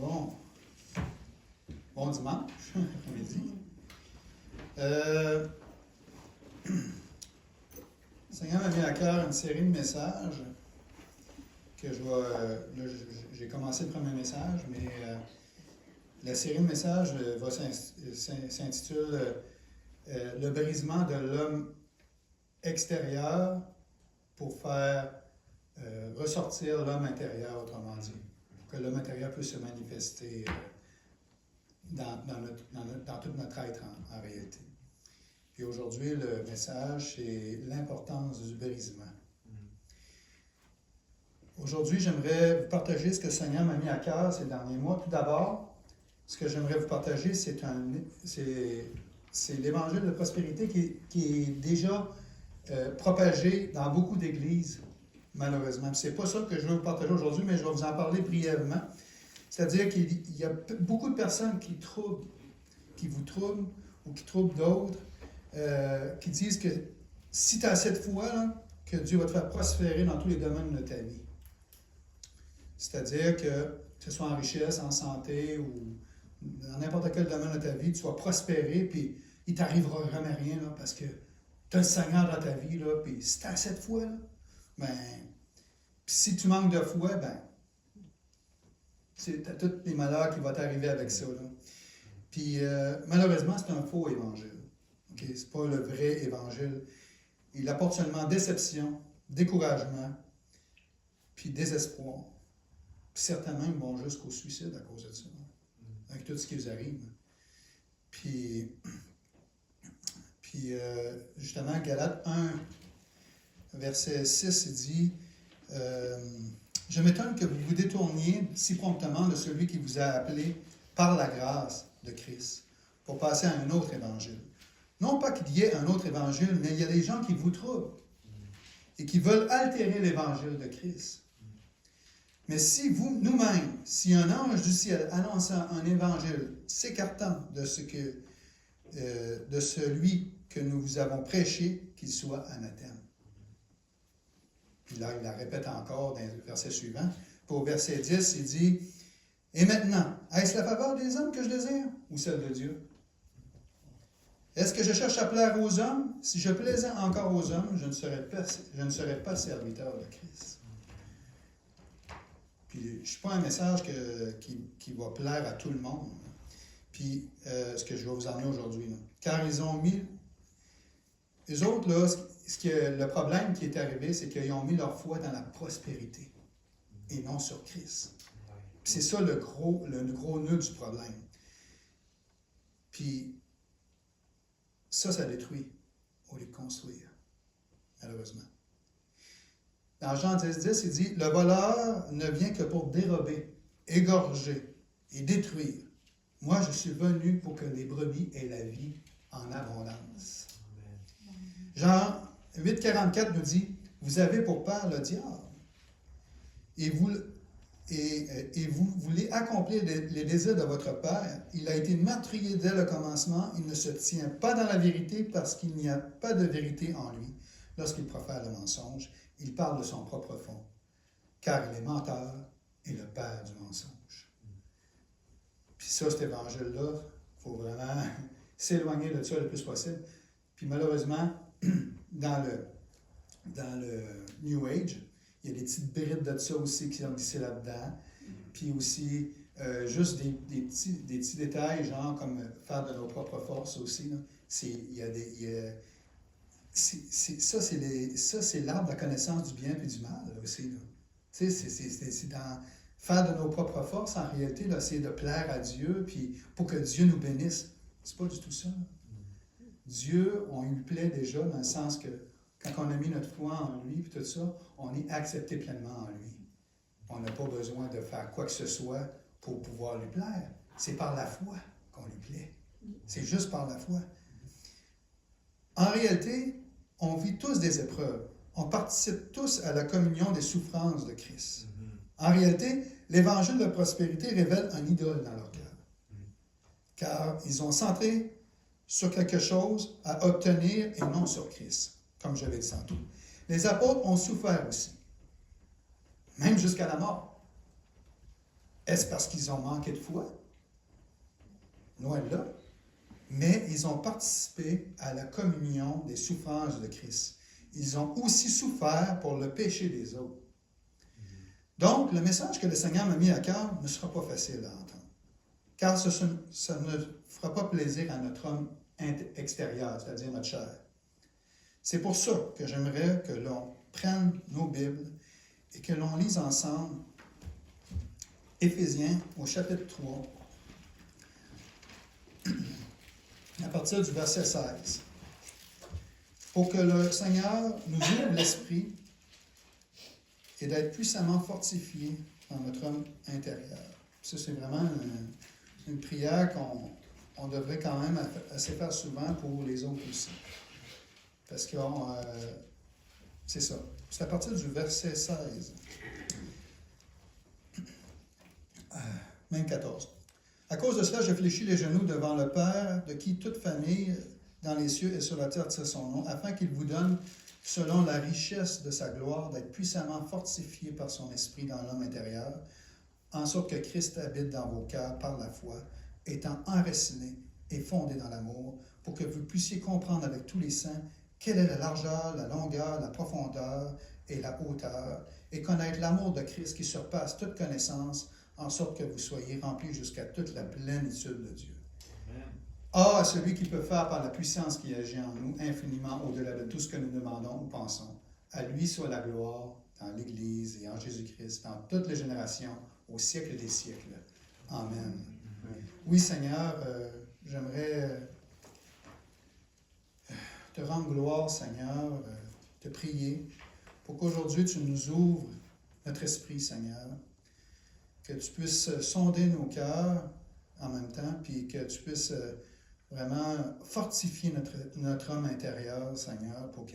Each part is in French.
Bon. Bon dimanche, après-midi. Le Seigneur m'a mis à cœur une série de messages que je vais. Là, j'ai commencé le premier message, mais la série de messages s'intitule Le brisement de l'homme extérieur pour faire ressortir l'homme intérieur, autrement dit, pour que l'homme intérieur puisse se manifester dans toute notre être en réalité. Puis aujourd'hui, le message, c'est l'importance du brisement. Aujourd'hui, j'aimerais vous partager ce que le Seigneur m'a mis à cœur ces derniers mois. Tout d'abord, ce que j'aimerais vous partager, c'est l'évangile de prospérité qui est déjà propagé dans beaucoup d'églises, malheureusement. Ce n'est pas ça que je veux vous partager aujourd'hui, mais je vais vous en parler brièvement. C'est-à-dire qu'il y a beaucoup de personnes qui vous troublent ou qui troublent d'autres, qui disent que si tu as cette foi, là, que Dieu va te faire prospérer dans tous les domaines de ta vie. C'est-à-dire que ce soit en richesse, en santé ou dans n'importe quel domaine de ta vie, tu vas prospérer, puis il ne t'arrivera jamais rien, là, parce que tu as le Seigneur dans ta vie, là, puis si tu as cette foi, là, ben, puis si tu manques de foi, ben, tu as tous les malheurs qui vont t'arriver avec ça. Là. Puis, malheureusement, c'est un faux évangile. Okay? Ce n'est pas le vrai évangile. Il apporte seulement déception, découragement, puis désespoir. Puis certains même vont jusqu'au suicide à cause de ça, avec tout ce qui vous arrive. Puis justement, Galates 1, verset 6, il dit je m'étonne que vous vous détourniez si promptement de celui qui vous a appelé par la grâce de Christ pour passer à un autre évangile. Non pas qu'il y ait un autre évangile, mais il y a des gens qui vous troublent et qui veulent altérer l'évangile de Christ. Mais si nous-mêmes, si un ange du ciel annonçant un évangile s'écartant de celui que nous vous avons prêché, qu'il soit anathème. Puis là, il la répète encore dans le verset suivant. Puis au verset 10, il dit « Et maintenant, est-ce la faveur des hommes que je désire ou celle de Dieu? Est-ce que je cherche à plaire aux hommes? Si je plaisais encore aux hommes, je ne serais pas serviteur de Christ. » Puis je ne suis pas un message qui va plaire à tout le monde. Puis ce que je vais vous emmener aujourd'hui. Là. Car ils ont mis... Les autres, là, le problème qui est arrivé, c'est qu'ils ont mis leur foi dans la prospérité et non sur Christ. Puis c'est ça le gros nœud du problème. Puis ça détruit au lieu de construire, malheureusement. Dans Jean 10, il dit « Le voleur ne vient que pour dérober, égorger et détruire. Moi, je suis venu pour que les brebis aient la vie en abondance. » Jean 8, 44 nous dit « Vous avez pour père le diable, et vous voulez accomplir les désirs de votre père. Il a été meurtrier dès le commencement. Il ne se tient pas dans la vérité parce qu'il n'y a pas de vérité en lui. Lorsqu'il profère le mensonge, il parle de son propre fond, car il est menteur et le père du mensonge. » Puis ça, cet évangile-là, il faut vraiment s'éloigner de ça le plus possible. Puis malheureusement, dans le New Age, il y a des petites brides de ça aussi qui sont glissées là-dedans. Puis aussi, juste des petits détails, genre comme faire de nos propres forces aussi. Là. Ça, c'est l'arbre de la connaissance du bien et du mal là, aussi. Là. Tu sais, c'est dans faire de nos propres forces, en réalité, là, c'est de plaire à Dieu, puis pour que Dieu nous bénisse. C'est pas du tout ça. Là. Dieu, on lui plaît déjà dans le sens que quand on a mis notre foi en lui, puis tout ça, on est accepté pleinement en lui. On n'a pas besoin de faire quoi que ce soit pour pouvoir lui plaire. C'est par la foi qu'on lui plaît. C'est juste par la foi. En réalité, on vit tous des épreuves. On participe tous à la communion des souffrances de Christ. En réalité, l'évangile de prospérité révèle un idole dans leur cœur. Car ils ont centré sur quelque chose à obtenir et non sur Christ, comme je l'ai dit tantôt. Les apôtres ont souffert aussi, même jusqu'à la mort. Est-ce parce qu'ils ont manqué de foi? Loin de là. Mais ils ont participé à la communion des souffrances de Christ. Ils ont aussi souffert pour le péché des autres. Donc, le message que le Seigneur m'a mis à cœur ne sera pas facile à entendre. Car ça ne fera pas plaisir à notre homme extérieur, c'est-à-dire notre chair. C'est pour ça que j'aimerais que l'on prenne nos Bibles et que l'on lise ensemble Éphésiens au chapitre 3, à partir du verset 16. Pour que le Seigneur nous ouvre l'esprit et d'être puissamment fortifiés dans notre homme intérieur. Ça, c'est vraiment une prière qu'on devrait quand même assez faire souvent pour les autres aussi. Parce que c'est ça. C'est à partir du verset 16. Même 14. À cause de cela, je fléchis les genoux devant le Père, de qui toute famille dans les cieux et sur la terre tire son nom, afin qu'il vous donne, selon la richesse de sa gloire, d'être puissamment fortifié par son esprit dans l'homme intérieur, en sorte que Christ habite dans vos cœurs par la foi, étant enraciné et fondé dans l'amour, pour que vous puissiez comprendre avec tous les saints quelle est la largeur, la longueur, la profondeur et la hauteur, et connaître l'amour de Christ qui surpasse toute connaissance, en sorte que vous soyez remplis jusqu'à toute la plénitude de Dieu. À celui qui peut faire par la puissance qui agit en nous infiniment au-delà de tout ce que nous demandons ou pensons. À lui soit la gloire dans l'Église et en Jésus-Christ, dans toutes les générations, au siècle des siècles. Amen. Oui, Seigneur, j'aimerais te rendre gloire, Seigneur, te prier pour qu'aujourd'hui tu nous ouvres notre esprit, Seigneur, que tu puisses sonder nos cœurs en même temps, puis que tu puisses vraiment fortifier notre homme intérieur, Seigneur, pour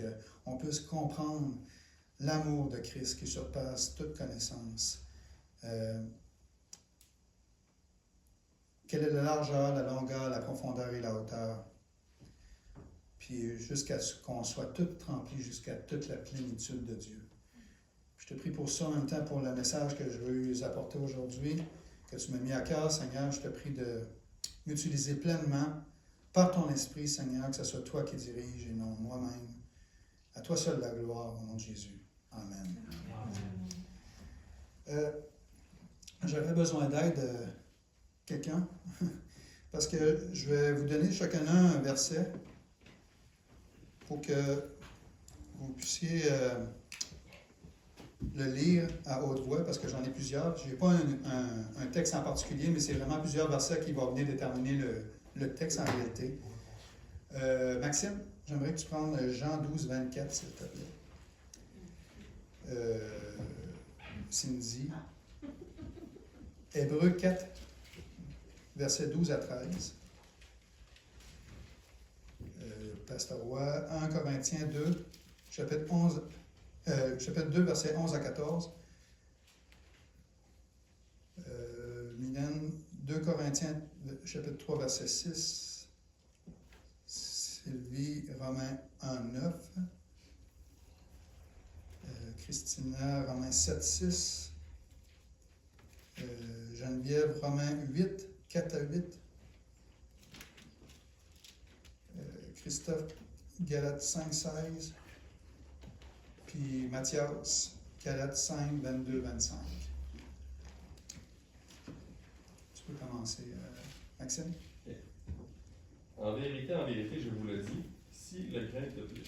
qu'on puisse comprendre l'amour de Christ qui surpasse toute connaissance. Quelle est la largeur, la longueur, la profondeur et la hauteur? Puis jusqu'à ce qu'on soit tout rempli, jusqu'à toute la plénitude de Dieu. Je te prie pour ça en même temps, pour le message que je veux apporter aujourd'hui, que tu m'as mis à cœur, Seigneur. Je te prie de m'utiliser pleinement par ton esprit, Seigneur, que ce soit toi qui dirige et non moi-même. À toi seul la gloire, au nom de Jésus. Amen. J'avais besoin d'aide de quelqu'un, parce que je vais vous donner chacun un verset pour que vous puissiez le lire à haute voix, parce que j'en ai plusieurs. Je n'ai pas un texte en particulier, mais c'est vraiment plusieurs versets qui vont venir déterminer le texte en réalité. Maxime, j'aimerais que tu prennes Jean 12, 24, s'il te plaît. Cindy. Hébreux 4, versets 12 à 13. Pasteur Roy, 1 Corinthiens 2, chapitre 2, versets 11 à 14. Mylène, 2 Corinthiens, chapitre 3, verset 6. Sylvie, Romains 1, 9. Christina, Romains 7, 6. Geneviève, Romains 8, 4 à 8. Christophe, Galates 5, 16. Puis Mathias, Galates 5, 22, 25. Tu peux commencer, Maxime. En vérité, je vous le dis, si le grain de blé...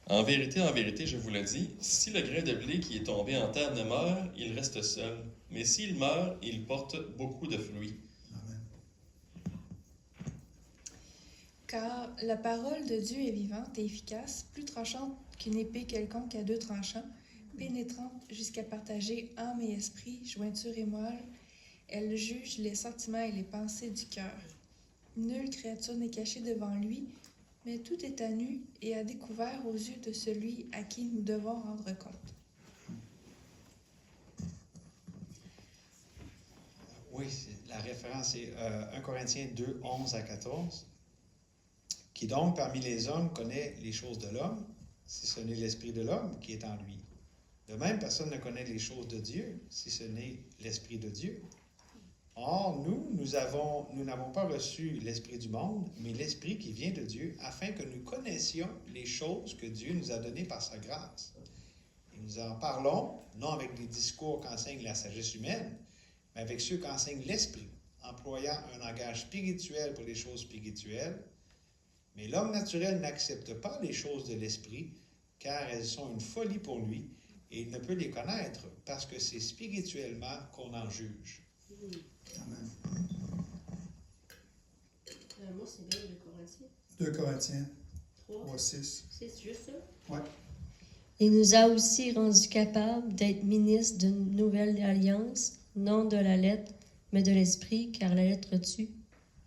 En vérité, je vous le dis, si le grain de blé qui est tombé en terre ne meurt, il reste seul. Mais s'il meurt, il porte beaucoup de fruits. Amen. Car la parole de Dieu est vivante et efficace, plus tranchante qu'une épée quelconque à deux tranchants, pénétrante jusqu'à partager âme et esprit, jointure et moelle. Elle juge les sentiments et les pensées du cœur. Nulle créature n'est cachée devant lui, mais tout est à nu et à découvert aux yeux de celui à qui nous devons rendre compte. Oui, la référence est 1 Corinthiens 2, 11 à 14. Qui donc, parmi les hommes, connaît les choses de l'homme, si ce n'est l'esprit de l'homme qui est en lui. De même, personne ne connaît les choses de Dieu, si ce n'est l'Esprit de Dieu. Or, nous n'avons pas reçu l'Esprit du monde, mais l'Esprit qui vient de Dieu, afin que nous connaissions les choses que Dieu nous a données par sa grâce. Et nous en parlons, non avec des discours qu'enseigne la sagesse humaine, mais avec ceux qu'enseigne l'Esprit, employant un langage spirituel pour les choses spirituelles. Mais l'homme naturel n'accepte pas les choses de l'Esprit, car elles sont une folie pour lui, et il ne peut les connaître, parce que c'est spirituellement qu'on en juge. Amen. Moi, c'est bien 2 Corinthiens. 2 Corinthiens 3. 3, 6. C'est juste ça? Ouais. Il nous a aussi rendus capables d'être ministres d'une nouvelle alliance, non de la lettre, mais de l'esprit, car la lettre tue,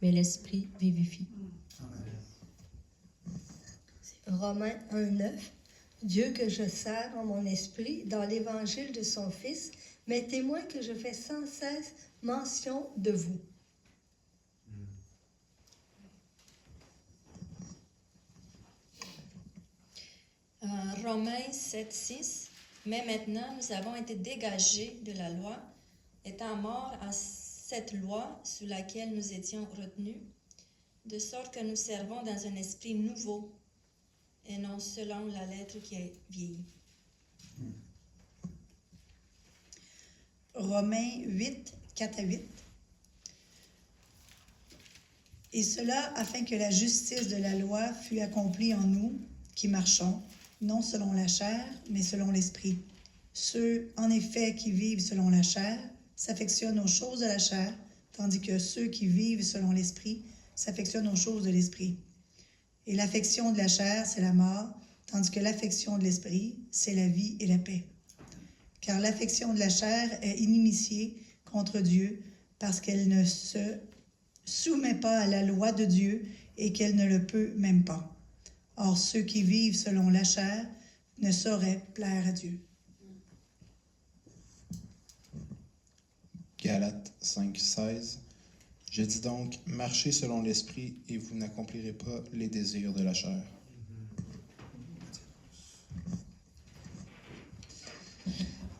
mais l'esprit vivifie. Amen. Romains 1,9. Dieu que je sers en mon esprit dans l'évangile de son Fils, mais témoin que je fais sans cesse mention de vous. Romains 7, 6. Mais maintenant, nous avons été dégagés de la loi, étant morts à cette loi sous laquelle nous étions retenus, de sorte que nous servons dans un esprit nouveau et non selon la lettre qui a vieilli. Romains 8, 4 à 8. Et cela afin que la justice de la loi fût accomplie en nous, qui marchons, non selon la chair, mais selon l'esprit. Ceux, en effet, qui vivent selon la chair, s'affectionnent aux choses de la chair, tandis que ceux qui vivent selon l'esprit s'affectionnent aux choses de l'esprit. Et l'affection de la chair, c'est la mort, tandis que l'affection de l'esprit, c'est la vie et la paix. Car l'affection de la chair est inimitié contre Dieu, parce qu'elle ne se soumet pas à la loi de Dieu et qu'elle ne le peut même pas. Or, ceux qui vivent selon la chair ne sauraient plaire à Dieu. Galates 5, 16. Je dis donc, marchez selon l'esprit et vous n'accomplirez pas les désirs de la chair.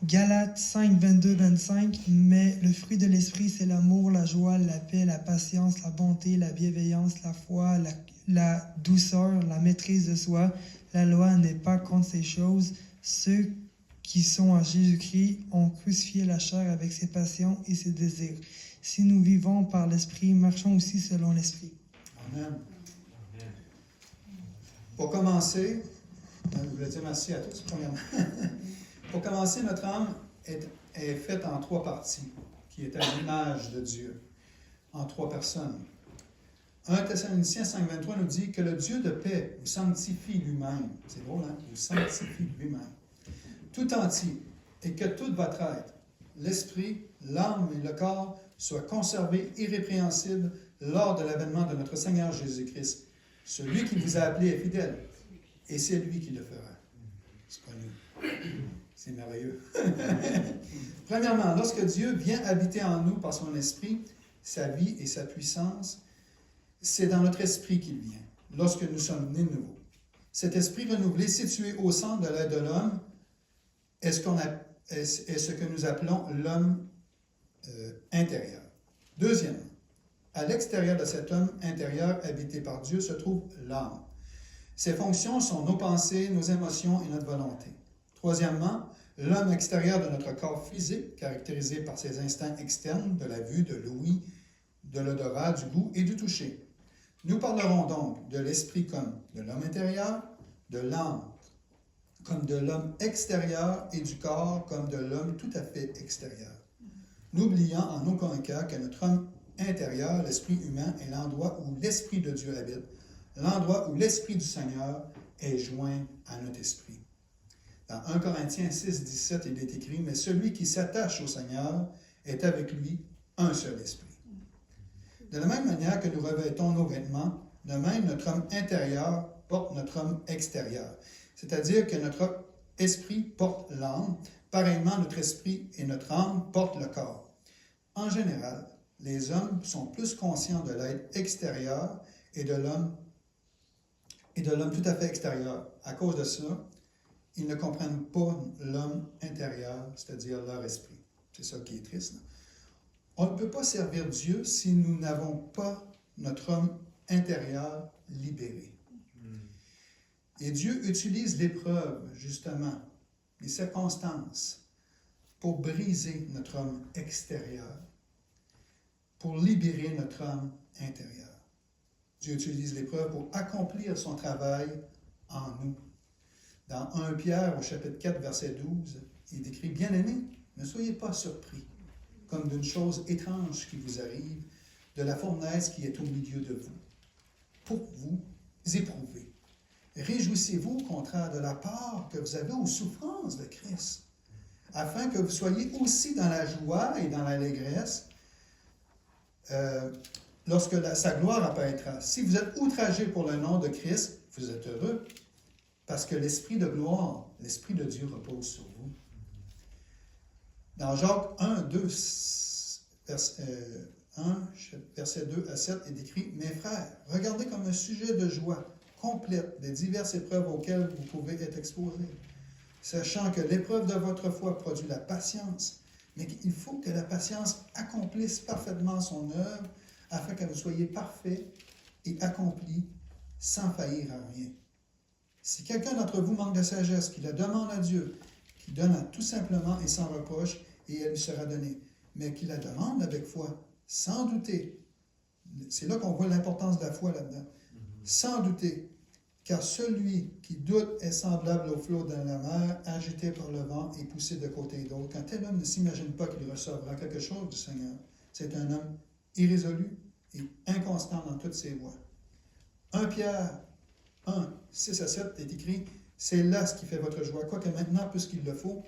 Galates 5, 22, 25. Mais le fruit de l'esprit, c'est l'amour, la joie, la paix, la patience, la bonté, la bienveillance, la foi, la douceur, la maîtrise de soi. La loi n'est pas contre ces choses. Ceux qui sont en Jésus-Christ ont crucifié la chair avec ses passions et ses désirs. Si nous vivons par l'esprit, marchons aussi selon l'esprit. Amen. Pour commencer, je voulais dire merci à tous, premièrement. Pour commencer, notre âme est faite en 3 parties, qui est à l'image de Dieu, en 3 personnes. 1 Thessaloniciens 5,23 nous dit que le Dieu de paix vous sanctifie lui-même. C'est drôle, hein? Vous sanctifie lui-même. Tout entier, et que toute votre être, l'esprit, l'âme et le corps, soient conservés irrépréhensibles lors de l'avènement de notre Seigneur Jésus-Christ. Celui qui vous a appelé est fidèle, et c'est lui qui le fera. C'est pas nous. C'est merveilleux. Premièrement, lorsque Dieu vient habiter en nous par son esprit, sa vie et sa puissance, c'est dans notre esprit qu'il vient, lorsque nous sommes nés de nouveau. Cet esprit renouvelé, situé au centre de l'être de l'homme, est ce que nous appelons l'homme intérieur. Deuxièmement, à l'extérieur de cet homme intérieur habité par Dieu se trouve l'âme. Ses fonctions sont nos pensées, nos émotions et notre volonté. Troisièmement, l'homme extérieur de notre corps physique, caractérisé par ses instincts externes de la vue, de l'ouïe, de l'odorat, du goût et du toucher. Nous parlerons donc de l'esprit comme de l'homme intérieur, de l'âme comme de l'homme extérieur et du corps comme de l'homme tout à fait extérieur. N'oubliant en aucun cas que notre homme intérieur, l'esprit humain, est l'endroit où l'esprit de Dieu habite, l'endroit où l'esprit du Seigneur est joint à notre esprit. Dans 1 Corinthiens 6, 17, il est écrit « Mais celui qui s'attache au Seigneur est avec lui un seul esprit. » De la même manière que nous revêtons nos vêtements, de même notre homme intérieur porte notre homme extérieur. C'est-à-dire que notre esprit porte l'âme, pareillement notre esprit et notre âme portent le corps. En général, les hommes sont plus conscients de l'être extérieur et de l'homme tout à fait extérieur. À cause de ça, ils ne comprennent pas l'homme intérieur, c'est-à-dire leur esprit. C'est ça qui est triste. Là. On ne peut pas servir Dieu si nous n'avons pas notre homme intérieur libéré. Et Dieu utilise l'épreuve, justement, les circonstances, pour briser notre homme extérieur, pour libérer notre homme intérieur. Dieu utilise l'épreuve pour accomplir son travail en nous. Dans 1 Pierre, au chapitre 4, verset 12, il décrit « Bien-aimés, ne soyez pas surpris, comme d'une chose étrange qui vous arrive, de la fournaise qui est au milieu de vous, pour vous éprouver. Réjouissez-vous au contraire de la part que vous avez aux souffrances de Christ, afin que vous soyez aussi dans la joie et dans l'allégresse lorsque sa gloire apparaîtra. Si vous êtes outragés pour le nom de Christ, vous êtes heureux, parce que l'Esprit de gloire, l'Esprit de Dieu repose sur vous. » Dans Jacques 1, 2, verset 2 à 7, il écrit « Mes frères, regardez comme un sujet de joie complète les diverses épreuves auxquelles vous pouvez être exposés, sachant que l'épreuve de votre foi produit la patience, mais qu'il faut que la patience accomplisse parfaitement son œuvre, afin que vous soyez parfaits et accomplis sans faillir à rien. Si quelqu'un d'entre vous manque de sagesse, qu'il la demande à Dieu, qui donne à tout simplement et sans reproche, et elle lui sera donnée, mais qu'il la demande avec foi, sans douter. C'est là qu'on voit l'importance de la foi là-dedans. Sans douter, car celui qui doute est semblable au flot dans la mer, agité par le vent et poussé de côté et d'autre. Quand tel homme ne s'imagine pas qu'il recevra quelque chose du Seigneur, c'est un homme irrésolu et inconstant dans toutes ses voies. 1 Pierre 1, 6 à 7 est écrit « C'est là ce qui fait votre joie, quoique maintenant, puisqu'il le faut,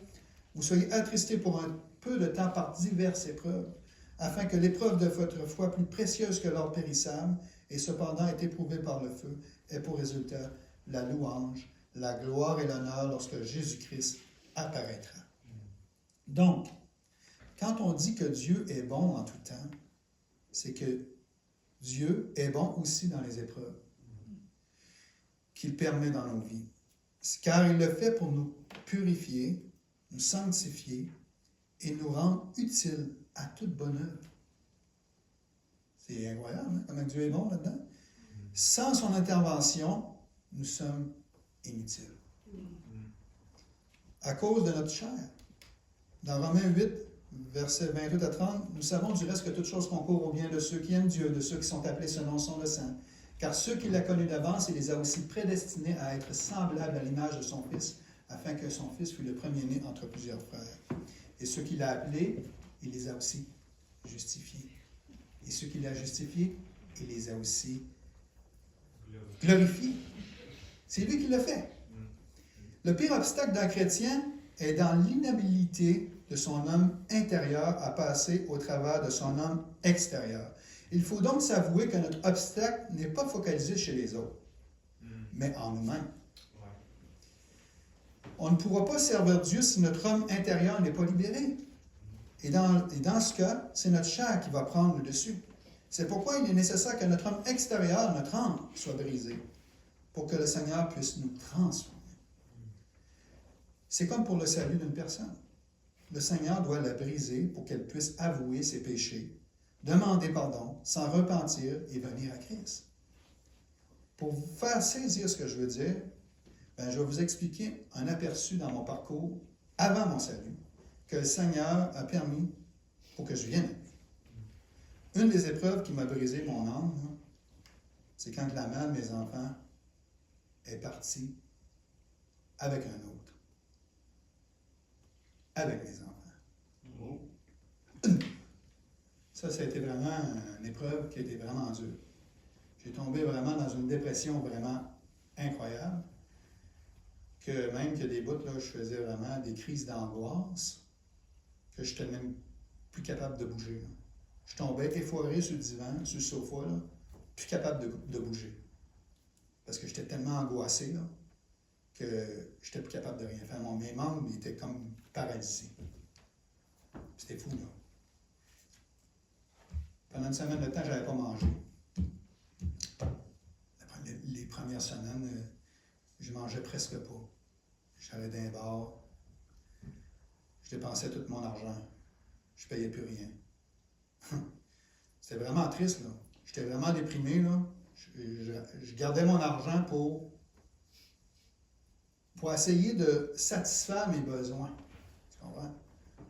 vous soyez attristés pour un peu de temps par diverses épreuves, afin que l'épreuve de votre foi, plus précieuse que l'or périssable, et cependant est éprouvée par le feu, ait pour résultat la louange, la gloire et l'honneur lorsque Jésus-Christ apparaîtra. » Donc, quand on dit que Dieu est bon en tout temps, c'est que Dieu est bon aussi dans les épreuves qu'il permet dans nos vies. Car il le fait pour nous purifier, nous sanctifier et nous rendre utiles à toute bonne œuvre. C'est incroyable, hein, comment Dieu est bon là-dedans. Sans son intervention, nous sommes inutiles. À cause de notre chair. Dans Romains 8, versets 28 à 30, nous savons du reste que toute chose concourt au bien de ceux qui aiment Dieu, de ceux qui sont appelés selon son dessein. Car ceux qu'il a connus d'avance, il les a aussi prédestinés à être semblables à l'image de son Fils, afin que son Fils fût le premier-né entre plusieurs frères. Et ceux qu'il a appelés, il les a aussi justifiés. Et ceux qu'il a justifiés, il les a aussi glorifiés. C'est lui qui l'a fait. Le pire obstacle d'un chrétien est dans l'inhabilité de son homme intérieur à passer au travers de son homme extérieur. Il faut donc s'avouer que notre obstacle n'est pas focalisé chez les autres, mais en nous-mêmes. On ne pourra pas servir Dieu si notre homme intérieur n'est pas libéré. Et dans ce cas, c'est notre chair qui va prendre le dessus. C'est pourquoi il est nécessaire que notre homme extérieur, notre âme, soit brisé, pour que le Seigneur puisse nous transformer. C'est comme pour le salut d'une personne. Le Seigneur doit la briser pour qu'elle puisse avouer ses péchés, demander pardon, s'en repentir et venir à Christ. Pour vous faire saisir ce que je veux dire, je vais vous expliquer un aperçu dans mon parcours avant mon salut que le Seigneur a permis pour que je vienne. Une des épreuves qui m'a brisé mon âme, c'est quand la mère de mes enfants est partie avec un autre. Avec mes enfants. Ça a été vraiment une épreuve qui a été vraiment dure. J'ai tombé vraiment dans une dépression vraiment incroyable, que même qu'il y a des bouts, là, je faisais vraiment des crises d'angoisse, que je n'étais même plus capable de bouger. Là. Je tombais effoiré sur le divan, sur le sofa, là, plus capable de bouger. Parce que j'étais tellement angoissé là, que je n'étais plus capable de rien faire. Mes membres étaient comme paralysés. C'était fou, là. Pendant une semaine de temps, je n'avais pas mangé. Les premières semaines, je ne mangeais presque pas. J'allais dans les bars. Je dépensais tout mon argent. Je payais plus rien. C'était vraiment triste, là. J'étais vraiment déprimé, là. Je gardais mon argent pour essayer de satisfaire mes besoins. Tu comprends?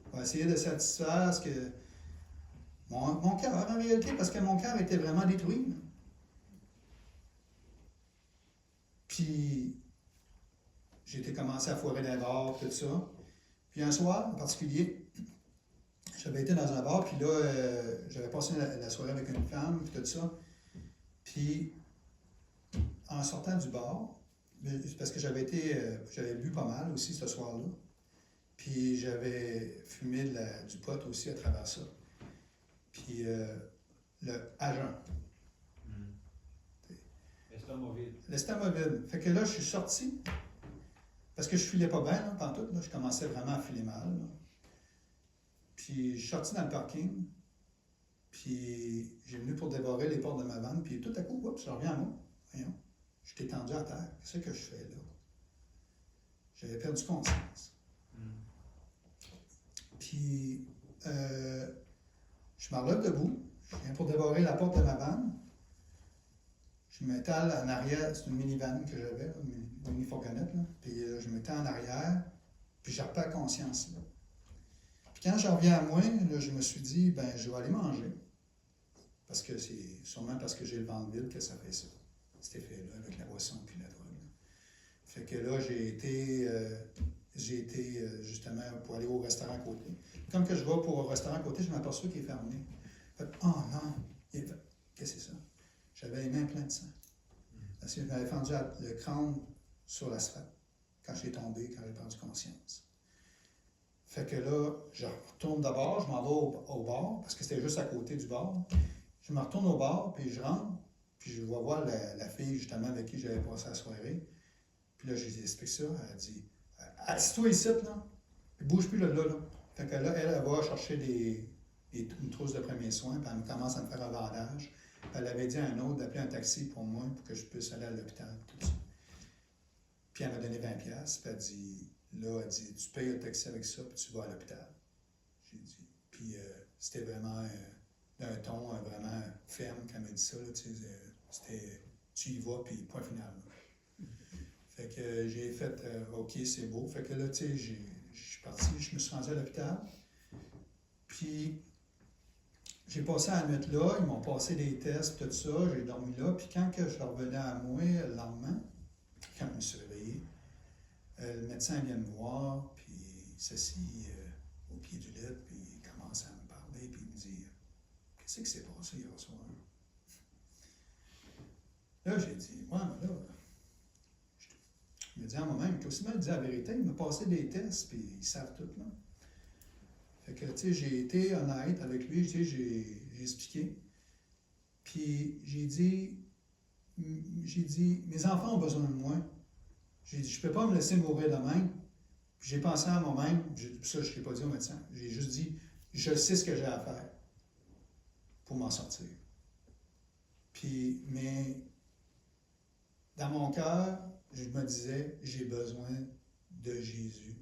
Pour essayer de satisfaire ce que mon cœur, en réalité, parce que mon cœur était vraiment détruit. Là. Puis, j'ai été commencé à foirer dans les bars, tout ça. Puis un soir, en particulier, j'avais été dans un bar, puis là, j'avais passé la soirée avec une femme, puis tout ça. Puis, en sortant du bar, parce que j'avais bu pas mal aussi ce soir-là, puis j'avais fumé du pot aussi à travers ça. Puis, le agent. L'estomac vide. L'estomac vide. Fait que là, je suis sorti, parce que je filais pas bien, là, pantoute, là, je commençais vraiment à filer mal. Là. Puis, je suis sorti dans le parking, puis j'ai venu pour dévorer les portes de ma vanne, puis tout à coup, oups, je reviens à moi. Voyons, j'étais tendu à terre. Qu'est-ce que je fais là? J'avais perdu conscience. Puis, je me relève debout, je viens pour dévorer la porte de ma vanne. Je m'étale en arrière, c'est une minivan que j'avais, une mini-fourgonnette, là. Puis je m'étale en arrière, puis je repère conscience. Là. Puis quand je reviens à moi, là, je me suis dit, ben je vais aller manger. Parce que c'est sûrement parce que j'ai le ventre vide que ça fait ça, cet effet-là, avec la boisson puis la drogue. Là. Fait que là, j'ai été justement pour aller au restaurant à côté. Comme que je vais pour au restaurant à côté, je m'aperçois qu'il est fermé. Fait que, oh non, qu'est-ce que c'est ça? J'avais les mains pleines de sang. Parce que je m'avais fendu le crâne sur l'asphalte quand j'ai tombé, quand j'ai perdu conscience. Fait que là, je retourne d'abord, je m'en vais au bar, parce que c'était juste à côté du bar. Je me retourne au bar, puis je rentre, puis je vais voir la fille justement avec qui j'avais passé la soirée. Puis là, je lui explique ça, elle dit « Assis-toi ici, là, puis bouge plus là, là. » Fait que là, elle va chercher une trousse de premiers soins, puis elle commence à me faire un bandage. Elle avait dit à un autre d'appeler un taxi pour moi, pour que je puisse aller à l'hôpital, tout ça. Puis elle m'a donné 20$, puis elle dit, tu payes le taxi avec ça, puis tu vas à l'hôpital. J'ai dit, puis c'était vraiment d'un ton vraiment ferme quand elle m'a dit ça, là, c'était, tu y vas, puis point final. Là. Fait que j'ai fait, OK, c'est beau. Fait que là, tu sais, je suis parti, je me suis rendu à l'hôpital, puis j'ai passé la nuit là, ils m'ont passé des tests, tout ça, j'ai dormi là, puis quand que je revenais à moi le lendemain, quand je me suis réveillé, le médecin vient me voir, puis il s'assit au pied du lit, puis il commence à me parler, puis il me dit « Qu'est-ce qui s'est passé hier soir? » Là, j'ai dit « Ouais, mais là, je me dis à moi-même qu'aussi mal dit la vérité, il m'a passé des tests, puis ils savent tout, là. » Fait que, tu sais, j'ai été honnête avec lui, tu sais, j'ai expliqué. Puis j'ai dit, mes enfants ont besoin de moi. J'ai dit, je peux pas me laisser mourir de même. Puis j'ai pensé à moi-même, ça je ne l'ai pas dit au médecin, j'ai juste dit, je sais ce que j'ai à faire pour m'en sortir. Puis, mais dans mon cœur, je me disais, j'ai besoin de Jésus.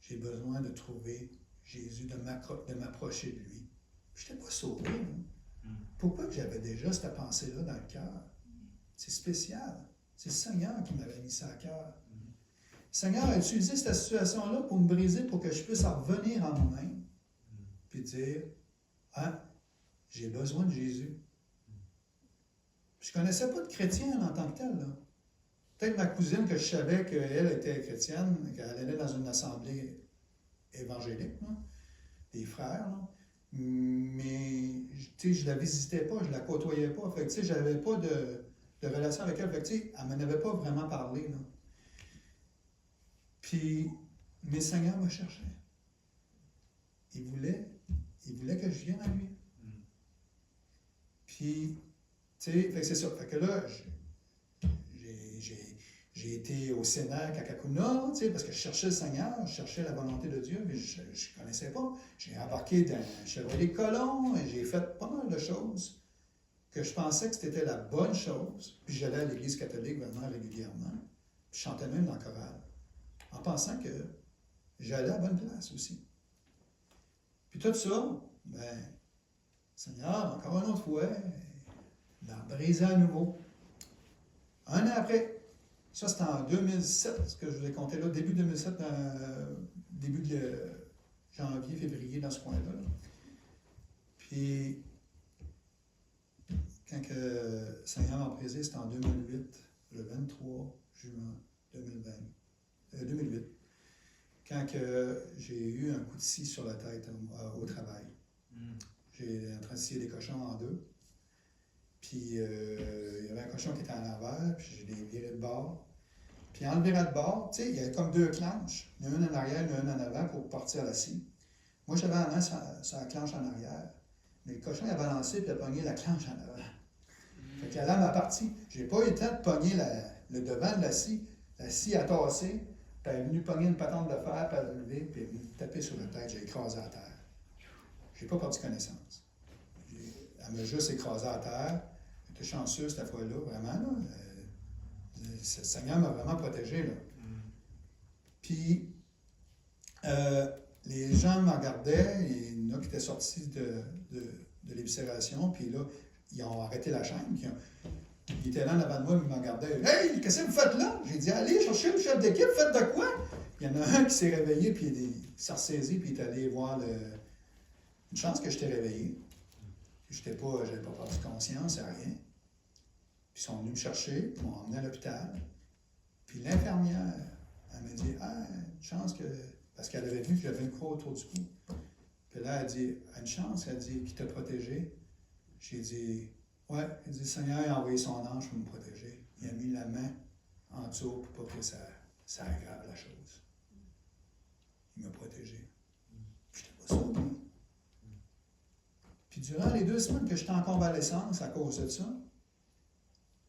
J'ai besoin de trouver Jésus, de m'approcher de lui. Je n'étais pas sauvé. Pourquoi que j'avais déjà cette pensée-là dans le cœur? C'est spécial. C'est le Seigneur qui m'avait mis ça à cœur. Le Seigneur a utilisé cette situation-là pour me briser, pour que je puisse en revenir en moi-même. Puis dire, j'ai besoin de Jésus. Je ne connaissais pas de chrétien en tant que tel. Là. Peut-être ma cousine, que je savais qu'elle était chrétienne, qu'elle allait dans une assemblée évangélique, là, des frères, là. Mais je ne la visitais pas, je ne la côtoyais pas. Fait que, je n'avais pas de relation avec elle. Fait que, elle ne m'en avait pas vraiment parlé. Là. Puis, mes Seigneurs me cherchaient. Il voulait que je vienne à lui. Puis, fait que c'est ça. Fait que là, j'ai été au Sénat Kakakuna, parce que je cherchais le Seigneur, je cherchais la volonté de Dieu, mais je ne connaissais pas. J'ai embarqué dans un Chevrolet Colomb et j'ai fait pas mal de choses que je pensais que c'était la bonne chose. Puis j'allais à l'Église catholique vraiment régulièrement. Puis je chantais même dans le chorale. en pensant que j'allais à la bonne place aussi. Puis tout ça, ben, Seigneur, encore une autre fois, m'a brisé à nouveau. Un an après, ça c'était en 2007, ce que je vous ai compté là, début 2007, début de janvier, février, dans ce coin-là. Là. Puis, quand que Seigneur m'a brisé, c'était en 2008, le 23 juin 2008, quand que j'ai eu un coup de scie sur la tête au travail. J'ai en train de scier des cochons en deux. Puis, il y avait un cochon qui était en avant, puis je l'ai viré de bord. Puis, en le virant de bord, tu sais, il y avait comme deux clenches, une en arrière, une en avant pour partir la scie. Moi, j'avais la main sur la clenche en arrière. Mais le cochon, il a balancé puis il a pogné la clenche en avant. Fait que la lame a parti. J'ai pas eu le temps de pogner le devant de la scie. La scie a tassé, puis elle est venue pogner une patente de fer, puis elle a levé, puis elle est venue taper sur la tête. J'ai écrasé à terre. J'ai pas perdu connaissance. Elle m'a juste écrasé à terre. J'étais chanceux cette fois-là, vraiment. Là. Le Seigneur m'a vraiment protégé. Là. Puis, les gens me regardaient, il y en a qui étaient sortis de l'éviscération, puis là, ils ont arrêté la chaîne. Ils étaient là en avant de moi, ils me regardaient. « Hey, qu'est-ce que vous faites là? » J'ai dit « Allez chercher le chef d'équipe, faites de quoi? » Il y en a un qui s'est réveillé, puis il s'est ressaisi, puis il est allé voir Une chance que je t'ai réveillé. J'avais pas perdu conscience, rien. Puis ils sont venus me chercher, ils m'ont emmené à l'hôpital. Puis l'infirmière, elle m'a dit « Ah, une chance que... » Parce qu'elle avait vu que j'avais une croix autour du cou. Puis là, elle dit, une chance, elle dit, qui t'a protégé. J'ai dit, ouais, elle dit, le Seigneur a envoyé son ange pour me protéger. Il a mis la main en dessous pour pas que ça aggrave la chose. Il m'a protégé. Je n'étais pas sûr. Puis durant les 2 semaines que j'étais en convalescence à cause de ça,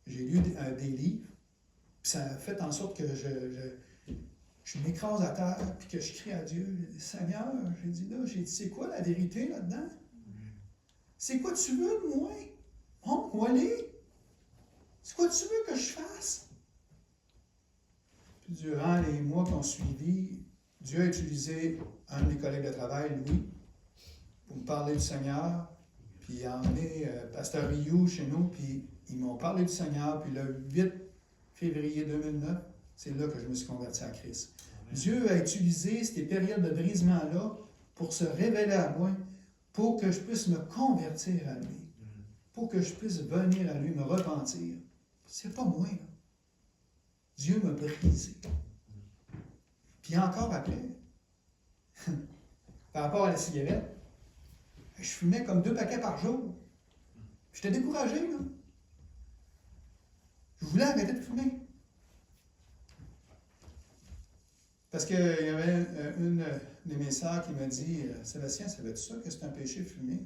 j'ai lu des livres. Puis ça a fait en sorte que je m'écrase à terre, puis que je crie à Dieu, « Seigneur, j'ai dit, c'est quoi la vérité là-dedans? C'est quoi tu veux de moi? Oh, Wally, c'est quoi tu veux que je fasse? » Puis durant les mois qui ont suivi, Dieu a utilisé un de mes collègues de travail, Louis, pour me parler du Seigneur, puis il a emmené Pasteur Rioux chez nous, puis ils m'ont parlé du Seigneur, puis le 8 février 2009, c'est là que je me suis converti à Christ. Dieu a utilisé ces périodes de brisement-là pour se révéler à moi, pour que je puisse me convertir à lui, pour que je puisse venir à lui, me repentir. C'est pas moi, là. Dieu m'a brisé. Puis encore après, par rapport à la cigarette, je fumais comme 2 paquets par jour. J'étais découragé, là. Je voulais arrêter de fumer. Parce qu'il y avait une de mes sœurs qui m'a dit « Sébastien, savais-tu ça que c'est un péché de fumer? »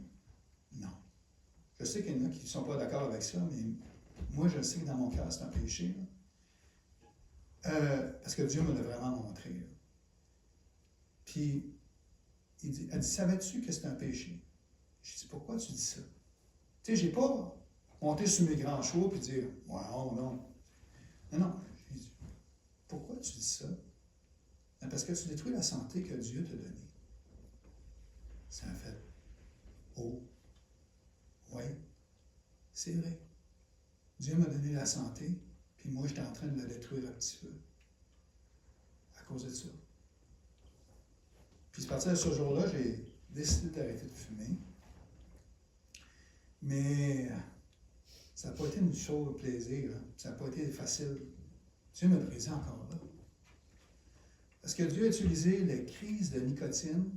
Non. Je sais qu'il y en a qui ne sont pas d'accord avec ça, mais moi, je sais que dans mon cœur, c'est un péché. Parce que Dieu me l'a vraiment montré. Là. Puis, elle dit « Savais-tu que c'est un péché? » Je dis « Pourquoi tu dis ça? » Tu sais, je n'ai pas monté sur mes grands chevaux et dire « Ouais, oh non. » Non. J'ai dit « Pourquoi tu dis ça? » Parce que tu détruis la santé que Dieu t'a donnée. C'est un fait. Oh. Oui. C'est vrai. Dieu m'a donné la santé, puis moi, j'étais en train de la détruire un petit peu. À cause de ça. Puis, à partir de ce jour-là, j'ai décidé d'arrêter de fumer. Mais ça n'a pas été une chose de plaisir. Hein. Ça n'a pas été facile. Dieu m'a brisé encore là. Parce que Dieu a utilisé les crises de nicotine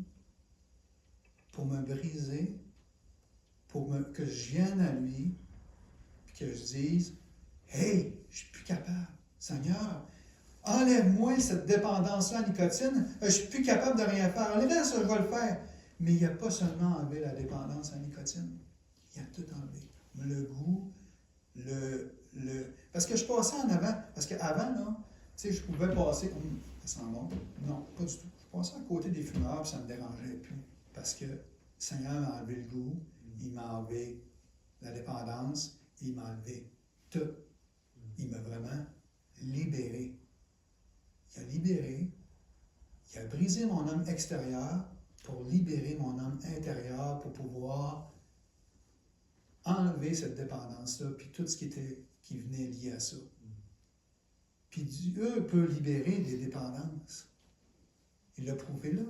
pour me briser, que je vienne à lui, puis que je dise « Hey, je suis plus capable. Seigneur, enlève-moi cette dépendance-là à la nicotine. Je suis plus capable de rien faire. Enlève ça, je vais le faire. » Mais il n'a pas seulement enlevé la dépendance à la nicotine. Il a tout enlevé. Le goût, Parce que je passais en avant. Parce qu'avant, là, tu sais, je pouvais passer... Ça sent bon? Non, pas du tout. Je passais à côté des fumeurs, puis ça ne me dérangeait plus. Parce que le Seigneur m'a enlevé le goût, il m'a enlevé la dépendance, il m'a enlevé tout. Il m'a vraiment libéré. Il a libéré Il a brisé mon homme extérieur pour libérer mon homme intérieur, pour pouvoir enlever cette dépendance-là, puis tout ce qui venait lié à ça. Puis Dieu peut libérer des dépendances. Il l'a prouvé là.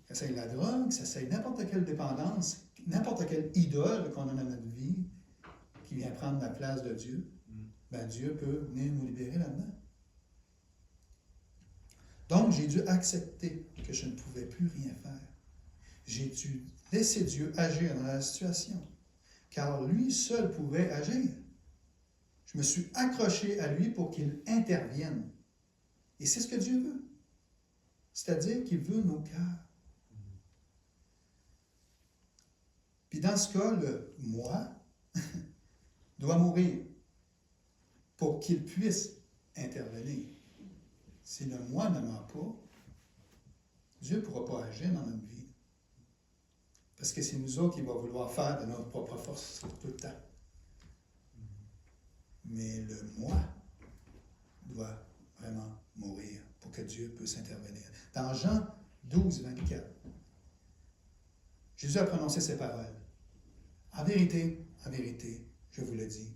Ça essaye la drogue, ça essaye n'importe quelle dépendance, n'importe quelle idole qu'on a dans notre vie qui vient prendre la place de Dieu. Ben Dieu peut venir nous libérer là-dedans. Donc, j'ai dû accepter que je ne pouvais plus rien faire. J'ai dû laisser Dieu agir dans la situation, car lui seul pouvait agir. Je me suis accroché à lui pour qu'il intervienne. Et c'est ce que Dieu veut. C'est-à-dire qu'il veut nos cœurs. Puis dans ce cas, le moi doit mourir pour qu'il puisse intervenir. Si le moi ne ment pas, Dieu ne pourra pas agir dans notre vie. Parce que c'est nous autres qui va vouloir faire de notre propre force tout le temps. Mais le moi doit vraiment mourir pour que Dieu puisse intervenir. Dans Jean 12, 24, Jésus a prononcé ces paroles. En vérité, je vous le dis,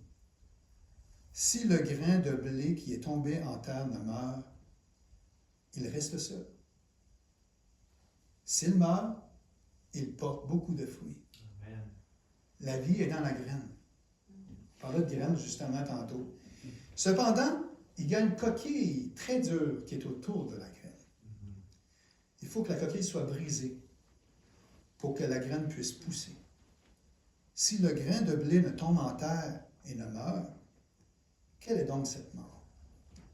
si le grain de blé qui est tombé en terre ne meurt, il reste seul. S'il meurt, il porte beaucoup de fruits. Amen. La vie est dans la graine. On parlait de graine justement tantôt. Cependant, il y a une coquille très dure qui est autour de la graine. Il faut que la coquille soit brisée pour que la graine puisse pousser. Si le grain de blé ne tombe en terre et ne meurt, quelle est donc cette mort?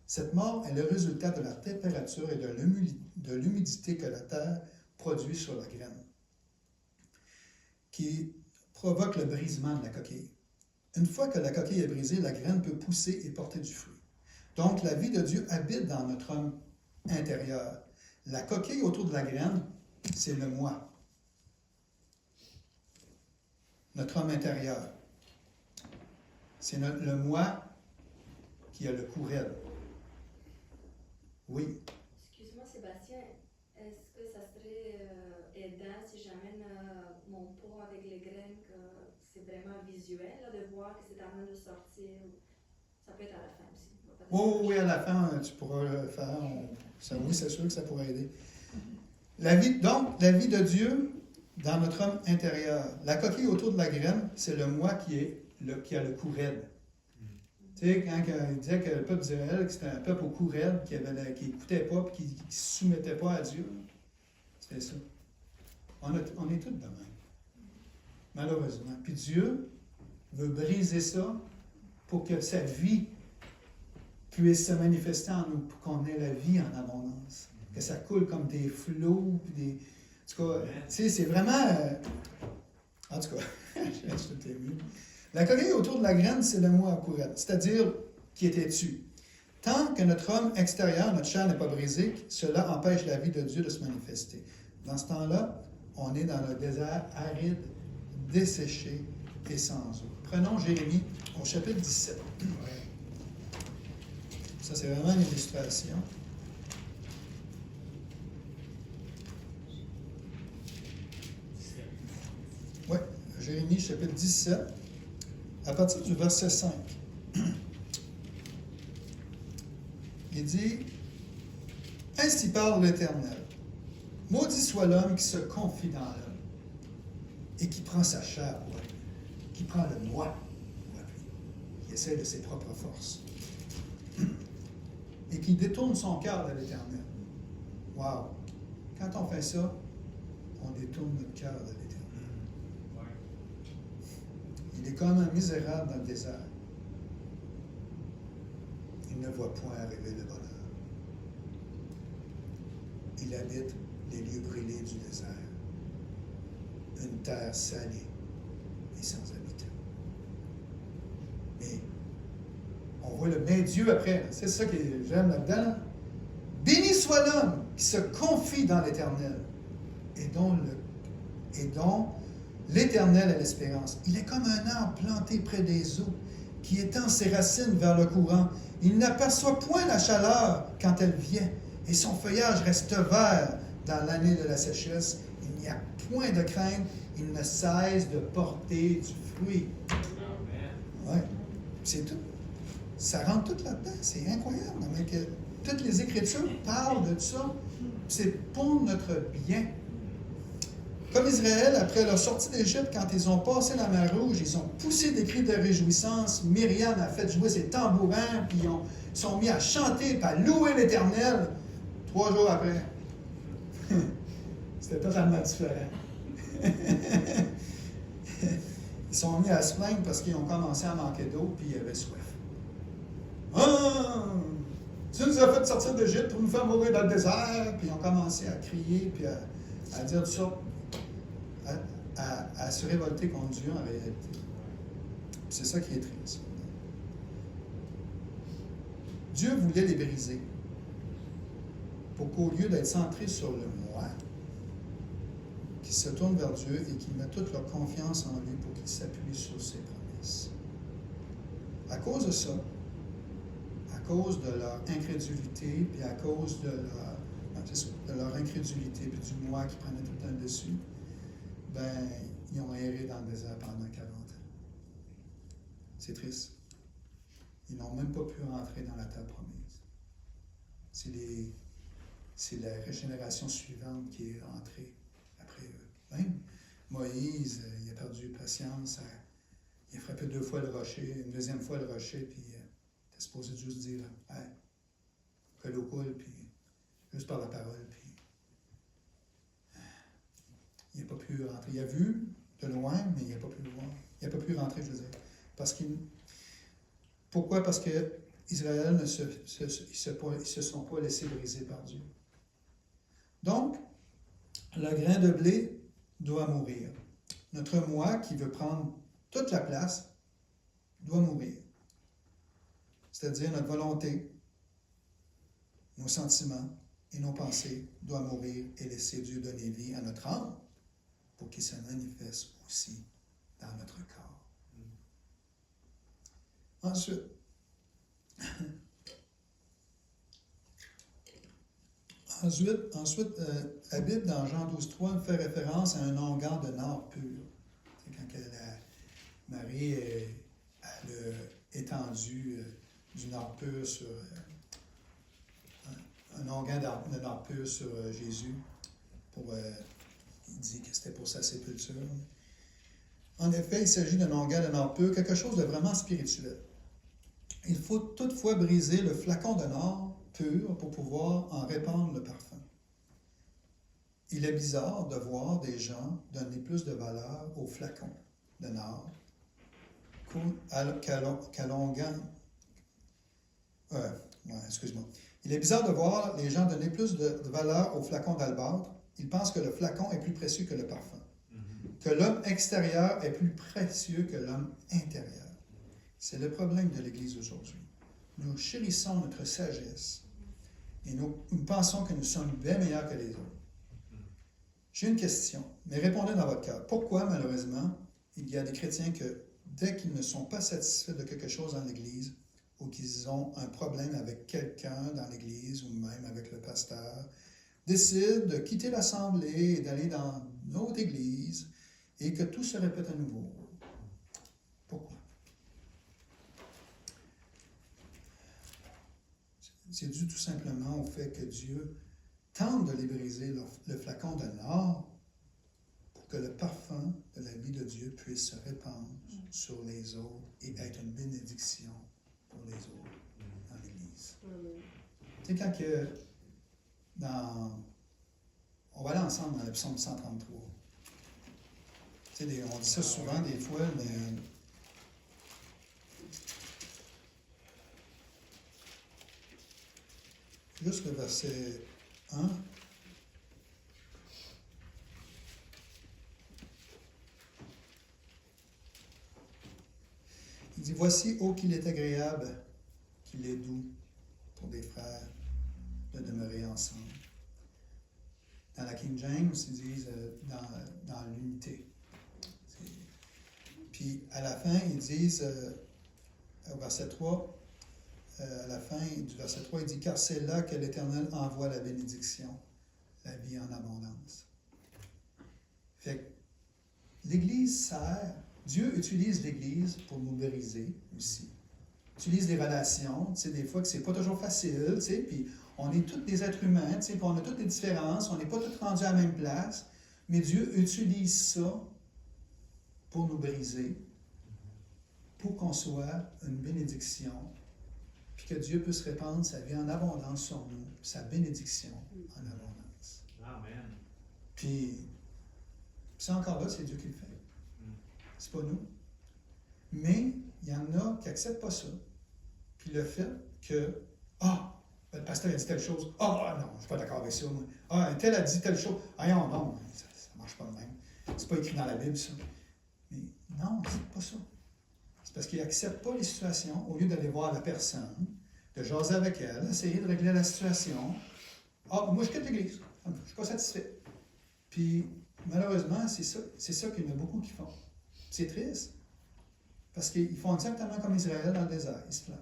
Cette mort est le résultat de la température et de l'humidité que la terre produit sur la graine, qui provoque le brisement de la coquille. Une fois que la coquille est brisée, la graine peut pousser et porter du fruit. Donc, la vie de Dieu habite dans notre homme intérieur. La coquille autour de la graine, c'est le moi. Notre homme intérieur. C'est le moi qui a le cou raide. Oui. Excuse-moi, Sébastien, est-ce que ça serait aidant si j'amène mon pot avec les graines, que c'est vraiment visuel, là, de voir que c'est en train de sortir? Ça peut être à la fin aussi. Oh, oui, à la fin, tu pourras le faire. Oui, c'est sûr que ça pourrait aider. La vie de Dieu dans notre homme intérieur. La coquille autour de la graine, c'est le moi qui a le cou raide. Tu sais, quand il disait que le peuple d'Israël, que c'était un peuple au cou raide, qui n'écoutait pas et qui ne se soumettait pas à Dieu, c'était ça. On est tous de même. Malheureusement. Puis Dieu veut briser ça pour que sa vie puisse se manifester en nous, pour qu'on ait la vie en abondance. Que ça coule comme des flots, en tout cas, tu sais, c'est vraiment... en tout cas, je t'ai vu. La coquille autour de la graine, c'est le moi à courette, c'est-à-dire qui était dessus. Tant que notre homme extérieur, notre chair n'est pas brisée, cela empêche la vie de Dieu de se manifester. Dans ce temps-là, on est dans le désert aride, desséché et sans eau. Prenons Jérémie au chapitre 17. Ça, c'est vraiment une illustration. Oui, Jérémie, chapitre 17, à partir du verset 5. Il dit, « Ainsi parle l'Éternel. Maudit soit l'homme qui se confie dans l'homme et qui prend sa chair pour lui, qui prend le moi pour lui, qui essaie de ses propres forces et qui détourne son cœur de l'Éternel. » Wow! Quand on fait ça, on détourne notre cœur de l'Éternel. Il est comme un misérable dans le désert. Il ne voit point arriver le bonheur. Il habite les lieux brûlés du désert, une terre salée et sans habitants. Mais on voit le mais Dieu après. C'est ça que j'aime là-dedans. Béni soit l'homme qui se confie dans l'Éternel et dont l'Éternel est l'espérance. Il est comme un arbre planté près des eaux, qui étend ses racines vers le courant. Il n'aperçoit point la chaleur quand elle vient, et son feuillage reste vert dans l'année de la sécheresse. Il n'y a point de crainte, il ne cesse de porter du fruit. Ouais, c'est tout. Ça rentre tout là-dedans. C'est incroyable. Mais que toutes les Écritures parlent de ça. C'est pour notre bien. Comme Israël, après leur sortie d'Égypte, quand ils ont passé la mer Rouge, ils ont poussé des cris de réjouissance. Myriam a fait jouer ses tambourins, puis ils sont mis à chanter et à louer l'Éternel. 3 jours après, c'était totalement différent. Ils sont mis à se plaindre parce qu'ils ont commencé à manquer d'eau, puis ils avaient soif. Ah! Tu nous as fait sortir d'Égypte pour nous faire mourir dans le désert. Puis ils ont commencé à crier, puis à dire tout ça, à se révolter contre Dieu en réalité. C'est ça qui est triste. Dieu voulait les briser pour qu'au lieu d'être centrés sur le moi, qu'ils se tournent vers Dieu et qu'ils mettent toute leur confiance en lui pour qu'ils s'appuient sur ses promesses. À cause de ça, à cause de leur incrédulité, puis à cause de leur incrédulité, puis du moi qui prenait tout le temps le dessus, ben, ils ont erré dans le désert pendant 40 ans. C'est triste. Ils n'ont même pas pu rentrer dans la terre promise. C'est la régénération suivante qui est rentrée après eux. Même Moïse, il a perdu patience. Il a frappé 2 fois le rocher, une deuxième fois le rocher, puis il était supposé juste dire « Hey, que l'eau coule », puis juste par la parole, puis il n'a pas pu rentrer. Il a vu de loin, mais il n'a pas pu le voir. Il n'a pas pu rentrer, je veux dire. Pourquoi? Parce que Israël ne se sont pas laissés briser par Dieu. Donc, le grain de blé doit mourir. Notre moi, qui veut prendre toute la place, doit mourir. C'est-à-dire notre volonté, nos sentiments et nos pensées doivent mourir et laisser Dieu donner vie à notre âme pour qu'il se manifeste aussi dans notre corps. Ensuite, la Bible, dans Jean 12,3, fait référence à un onguent de nard pur. C'est quand Marie a étendu du nard pur sur un onguent de nard pur sur Jésus. Il dit que c'était pour sa sépulture. En effet, il s'agit d'un onguent de nard pur, quelque chose de vraiment spirituel. Il faut toutefois briser le flacon de nard pur pour pouvoir en répandre le parfum. Il est bizarre de voir des gens donner plus de valeur au flacon de nard qu'à l'onguent. Excuse-moi. Il est bizarre de voir les gens donner plus de valeur au flacon d'albâtre. Ils pensent que le flacon est plus précieux que le parfum. Que l'homme extérieur est plus précieux que l'homme intérieur. C'est le problème de l'Église aujourd'hui. Nous chérissons notre sagesse et nous pensons que nous sommes bien meilleurs que les autres. J'ai une question, mais répondez dans votre cœur. Pourquoi, malheureusement, il y a des chrétiens que, dès qu'ils ne sont pas satisfaits de quelque chose dans l'Église, ou qu'ils ont un problème avec quelqu'un dans l'Église, ou même avec le pasteur, décident de quitter l'Assemblée et d'aller dans une autre Église, et que tout se répète à nouveau? Pourquoi? C'est dû tout simplement au fait que Dieu tente de les briser, le flacon de nard, pour que le parfum de la vie de Dieu puisse se répandre sur les autres et être une bénédiction pour les autres dans l'Église. Tu sais, quand que on va aller ensemble dans le psaume 133. Tu sais, on dit ça souvent des fois, mais juste le verset 1. Il dit, « Voici, ô qu'il est agréable, qu'il est doux pour des frères de demeurer ensemble. » Dans la King James, ils disent dans l'unité. Puis à la fin, ils disent, au verset 3, à la fin du verset 3, il dit « Car c'est là que l'Éternel envoie la bénédiction, la vie en abondance. » Fait que l'Église sert, Dieu utilise l'Église pour nous briser aussi. Utilise les relations, tu sais, des fois que c'est pas toujours facile, tu sais, puis on est tous des êtres humains, tu sais, puis on a toutes des différences, on n'est pas tous rendus à la même place, mais Dieu utilise ça pour nous briser, pour qu'on soit une bénédiction, puis que Dieu puisse répandre sa vie en abondance sur nous, sa bénédiction en abondance. Amen. Puis, c'est encore là, c'est Dieu qui le fait. C'est pas nous. Mais il y en a qui n'acceptent pas ça. Puis le fait que, le pasteur a dit telle chose, non, je ne suis pas d'accord avec ça. Moi. Un tel a dit telle chose, non, ça ne marche pas de même. C'est pas écrit dans la Bible, ça. Mais non, c'est pas ça. C'est parce qu'ils n'acceptent pas les situations, au lieu d'aller voir la personne, de jaser avec elle, d'essayer de régler la situation. Moi, je quitte l'Église. Je ne suis pas satisfait. Puis, malheureusement, c'est ça qu'il y en a beaucoup qui font. C'est triste. Parce qu'ils font exactement comme Israël dans le désert. Ils se plaignent.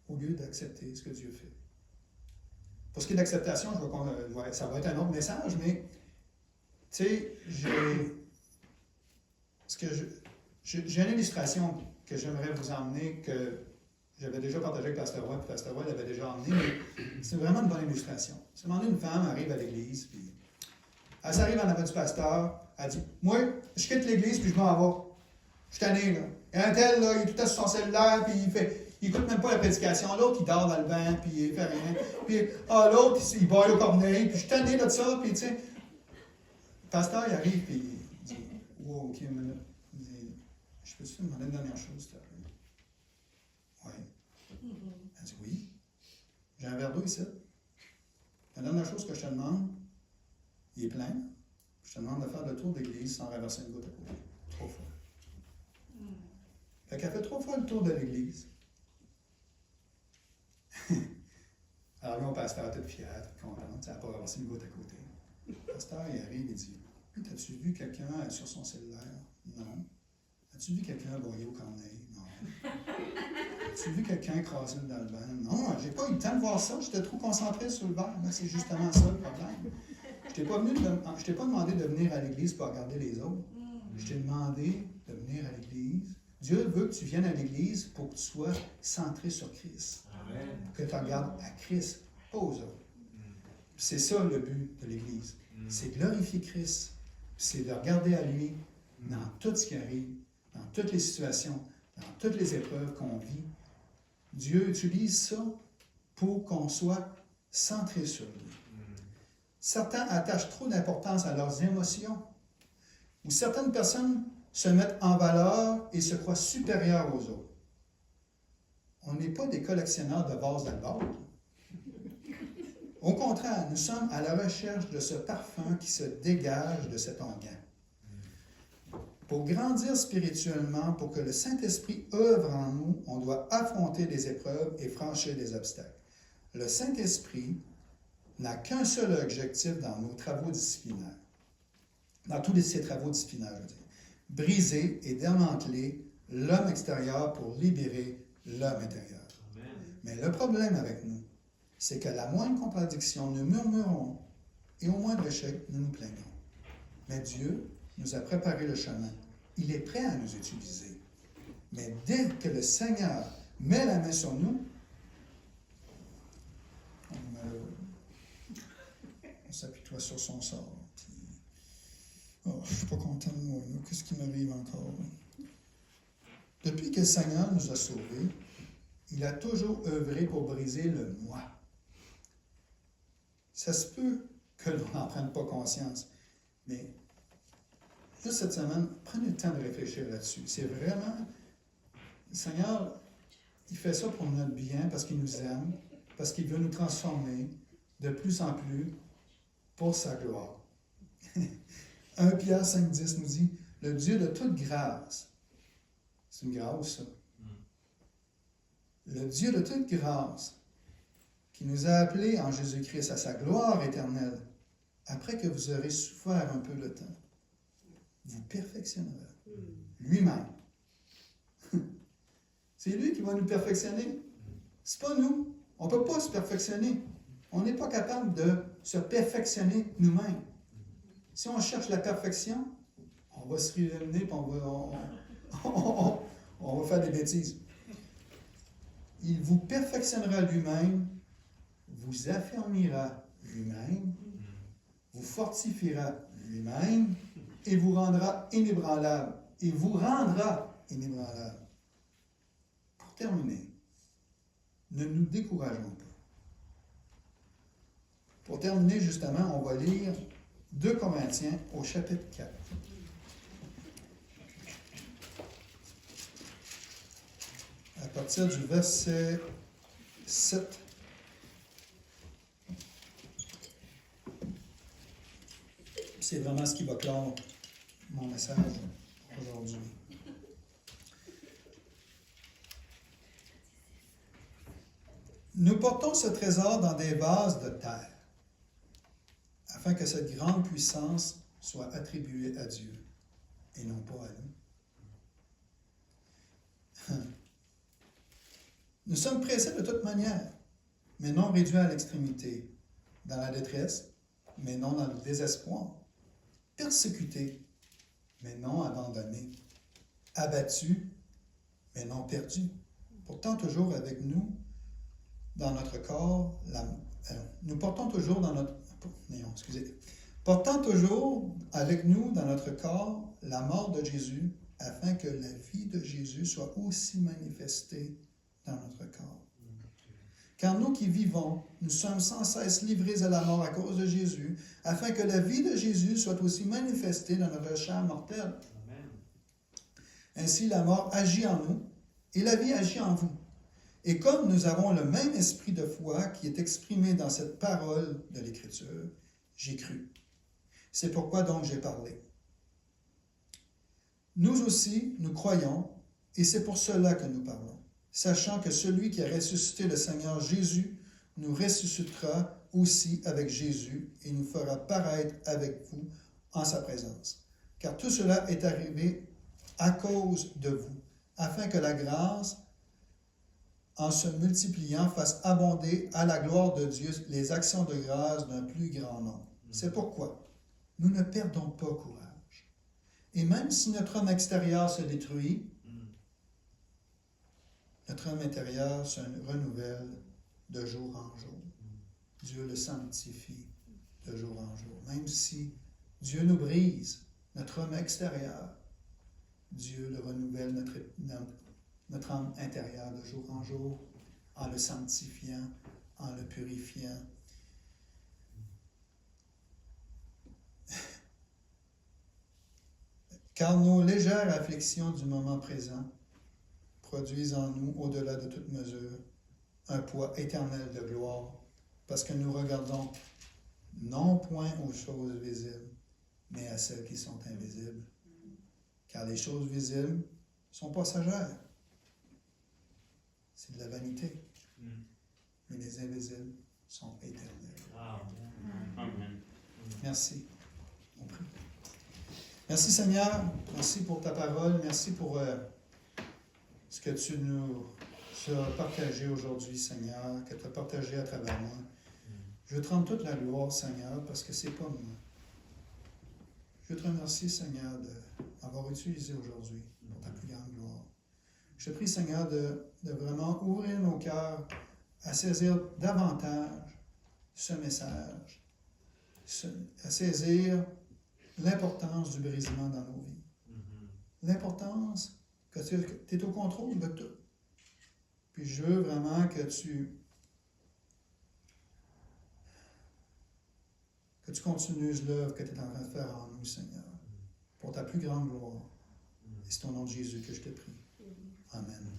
Au lieu d'accepter ce que Dieu fait. Pour ce qui est de l'acceptation, ça va être un autre message, mais, tu sais, j'ai une illustration que j'aimerais vous emmener, que j'avais déjà partagée avec Pasteur Roy, puis Pasteur Roy l'avait déjà emmené, mais c'est vraiment une bonne illustration. C'est un moment donné, une femme arrive à l'église, puis elle s'arrive en avant du pasteur, elle dit « Moi, je quitte l'église, puis je m'en vais. Je suis tanné, là. Et un tel, là, il est tout à fait sur son cellulaire, puis il écoute même pas la prédication. L'autre, il dort dans le banc, puis il fait rien. Puis, l'autre, il boit au corneille, puis je suis tanné de ça, puis tu sais. Le pasteur, il arrive, puis il dit « Wow, OK, une minute. » Il dit « Je peux-tu te demander une dernière chose, s'il te plaît? » Oui. Elle dit « Oui. J'ai un verre d'eau ici. La dernière chose que je te demande, il est plein. Je te demande de faire le tour de l'église sans renverser une goutte à côté. 3 fois. Fait qu'elle fait 3 fois le tour de l'église. Alors, mon pasteur était fier, content, ça n'a pas renversé une goutte à côté. Le pasteur, il arrive et dit « As-tu vu quelqu'un sur son cellulaire? Non. As-tu vu quelqu'un broyer au corneille? Non. As-tu vu quelqu'un écrasé dans le banc? Non, j'ai pas eu le temps de voir ça, j'étais trop concentré sur le verre. C'est justement ça le problème. Je t'ai pas demandé de venir à l'église pour regarder les autres. Je t'ai demandé de venir à l'église. Dieu veut que tu viennes à l'église pour que tu sois centré sur Christ. Amen. Pour que tu regardes à Christ, pas aux autres. C'est ça le but de l'église. C'est glorifier Christ. C'est de regarder à lui dans tout ce qui arrive, dans toutes les situations, dans toutes les épreuves qu'on vit. Dieu utilise ça pour qu'on soit centré sur lui. Certains attachent trop d'importance à leurs émotions, ou certaines personnes se mettent en valeur et se croient supérieurs aux autres. On n'est pas des collectionneurs de vases d'albâtre. Au contraire, nous sommes à la recherche de ce parfum qui se dégage de cet onguent. Pour grandir spirituellement, pour que le Saint-Esprit œuvre en nous, on doit affronter les épreuves et franchir les obstacles. Le Saint-Esprit n'a qu'un seul objectif dans nos travaux disciplinaires, dans tous ces travaux disciplinaires, je veux dire. Briser et démanteler l'homme extérieur pour libérer l'homme intérieur. Amen. Mais le problème avec nous, c'est qu'à la moindre contradiction, nous murmurons et au moindre échec, nous nous plaignons. Mais Dieu nous a préparé le chemin. Il est prêt à nous utiliser. Mais dès que le Seigneur met la main sur nous, on s'appuie-toi sur son sort. Je ne suis pas content de moi. Qu'est-ce qui m'arrive encore? Depuis que le Seigneur nous a sauvés, il a toujours œuvré pour briser le moi. Ça se peut que l'on n'en prenne pas conscience, mais juste cette semaine, prenez le temps de réfléchir là-dessus. C'est vraiment... Le Seigneur, il fait ça pour notre bien, parce qu'il nous aime, parce qu'il veut nous transformer de plus en plus pour sa gloire. 1 Pierre 5,10 nous dit « Le Dieu de toute grâce », c'est une grâce, ça. Le Dieu de toute grâce, qui nous a appelés en Jésus-Christ à sa gloire éternelle, après que vous aurez souffert un peu de temps, vous perfectionnera lui-même. C'est lui qui va nous perfectionner. C'est pas nous. On ne peut pas se perfectionner. On n'est pas capable de se perfectionner nous-mêmes. Si on cherche la perfection, on va se révéler et on va faire des bêtises. Il vous perfectionnera lui-même, vous affermira lui-même, vous fortifiera lui-même et vous rendra inébranlable. Et vous rendra inébranlable. Pour terminer, ne nous décourageons pas. Pour terminer, justement, on va lire 2 Corinthiens au chapitre 4. À partir du verset 7. C'est vraiment ce qui va clore mon message aujourd'hui. Nous portons ce trésor dans des vases de terre, afin que cette grande puissance soit attribuée à Dieu et non pas à nous. Nous sommes pressés de toute manière, mais non réduits à l'extrémité, dans la détresse, mais non dans le désespoir, persécutés, mais non abandonnés, abattus, mais non perdus. Pourtant, toujours avec nous, dans notre corps, nous portons toujours dans notre... Portant toujours avec nous dans notre corps la mort de Jésus, afin que la vie de Jésus soit aussi manifestée dans notre corps. Car nous qui vivons, nous sommes sans cesse livrés à la mort à cause de Jésus, afin que la vie de Jésus soit aussi manifestée dans notre chair mortelle. Amen. Ainsi, la mort agit en nous et la vie agit en vous. Et comme nous avons le même esprit de foi qui est exprimé dans cette parole de l'Écriture, j'ai cru. C'est pourquoi donc j'ai parlé. Nous aussi, nous croyons, et c'est pour cela que nous parlons, sachant que celui qui a ressuscité le Seigneur Jésus nous ressuscitera aussi avec Jésus et nous fera paraître avec vous en sa présence. Car tout cela est arrivé à cause de vous, afin que la grâce, en se multipliant, fasse abonder à la gloire de Dieu les actions de grâce d'un plus grand nombre. C'est pourquoi nous ne perdons pas courage. Et même si notre homme extérieur se détruit, notre homme intérieur se renouvelle de jour en jour. Dieu le sanctifie de jour en jour. Même si Dieu nous brise, notre homme extérieur, Dieu le renouvelle, notre âme intérieure de jour en jour, en le sanctifiant, en le purifiant. Car nos légères afflictions du moment présent produisent en nous, au-delà de toute mesure, un poids éternel de gloire, parce que nous regardons non point aux choses visibles, mais à celles qui sont invisibles. Car les choses visibles sont passagères. C'est de la vanité. Mais les invisibles sont éternels. Amen. Merci. On prie. Merci Seigneur. Merci pour ta parole. Merci pour ce que tu nous as partagé aujourd'hui, Seigneur, que tu as partagé à travers moi. Je te rends toute la gloire, Seigneur, parce que c'est pas moi. Je te remercie, Seigneur, d'avoir utilisé aujourd'hui pour ta plus grande gloire. Je te prie, Seigneur, de vraiment ouvrir nos cœurs à saisir davantage ce message, à saisir l'importance du brisement dans nos vies. L'importance que tu es au contrôle de tout. Puis je veux vraiment que tu continues l'œuvre que tu es en train de faire en nous, Seigneur, pour ta plus grande gloire. Et c'est au nom de Jésus que je te prie. Amen.